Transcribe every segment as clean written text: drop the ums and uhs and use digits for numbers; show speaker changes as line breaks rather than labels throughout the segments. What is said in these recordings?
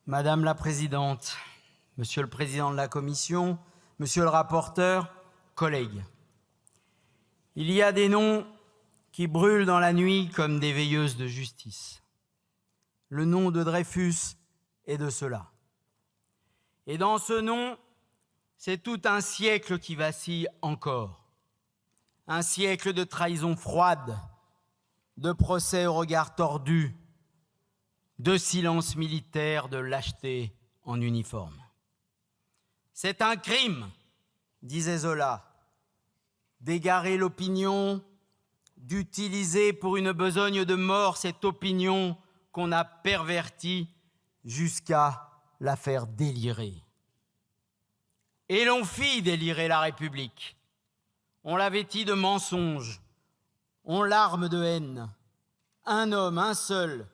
Madame la Présidente, Monsieur le Président de la Commission, Monsieur le rapporteur, collègues. Il y a des noms qui brûlent dans la nuit comme des veilleuses de justice. Le nom de Dreyfus est de cela. Et dans ce nom, c'est tout un siècle qui vacille encore. Un siècle de trahison froide, de procès au regard tordu, de silence militaire, de lâcheté en uniforme. C'est un crime, disait Zola, d'égarer l'opinion, d'utiliser pour une besogne de mort cette opinion qu'on a pervertie jusqu'à la faire délirer. Et l'on fit délirer la République. On la vêtit de mensonges, on l'arme de haine. Un homme, un seul,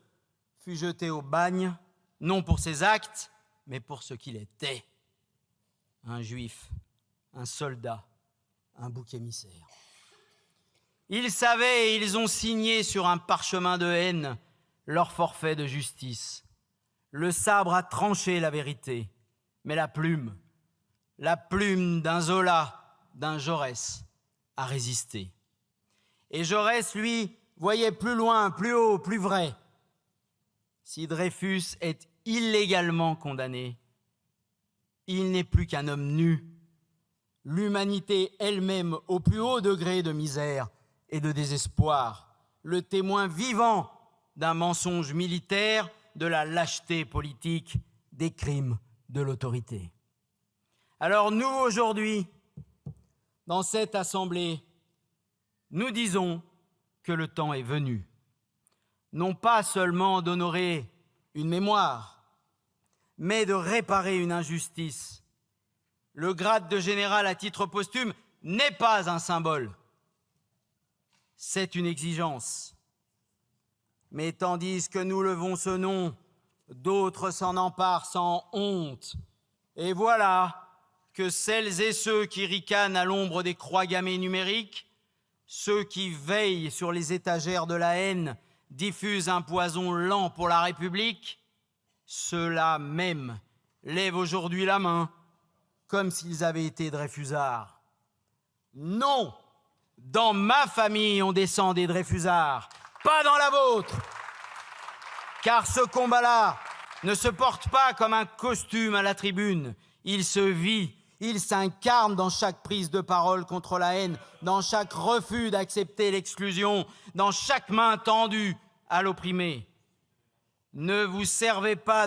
fut jeté au bagne, non pour ses actes, mais pour ce qu'il était. Un juif, un soldat, un bouc émissaire. Ils savaient et ils ont signé sur un parchemin de haine leur forfait de justice. Le sabre a tranché la vérité, mais la plume d'un Zola, d'un Jaurès, a résisté. Et Jaurès, lui, voyait plus loin, plus haut, plus vrai. Si Dreyfus est illégalement condamné, il n'est plus qu'un homme nu. L'humanité elle-même, au plus haut degré de misère et de désespoir, le témoin vivant d'un mensonge militaire, de la lâcheté politique, des crimes de l'autorité. Alors nous, aujourd'hui, dans cette assemblée, nous disons que le temps est venu, non pas seulement d'honorer une mémoire, mais de réparer une injustice. Le grade de général à titre posthume n'est pas un symbole, c'est une exigence. Mais tandis que nous levons ce nom, d'autres s'en emparent sans honte. Et voilà que celles et ceux qui ricanent à l'ombre des croix gammées numériques, ceux qui veillent sur les étagères de la haine, diffusent un poison lent pour la République, ceux-là même lèvent aujourd'hui la main, comme s'ils avaient été Dreyfusards. Non, dans ma famille, on descend des Dreyfusards, pas dans la vôtre. Car ce combat-là ne se porte pas comme un costume à la tribune. Il se vit, il s'incarne dans chaque prise de parole contre la haine, dans chaque refus d'accepter l'exclusion, dans chaque main tendue à l'opprimé. Ne vous servez pas de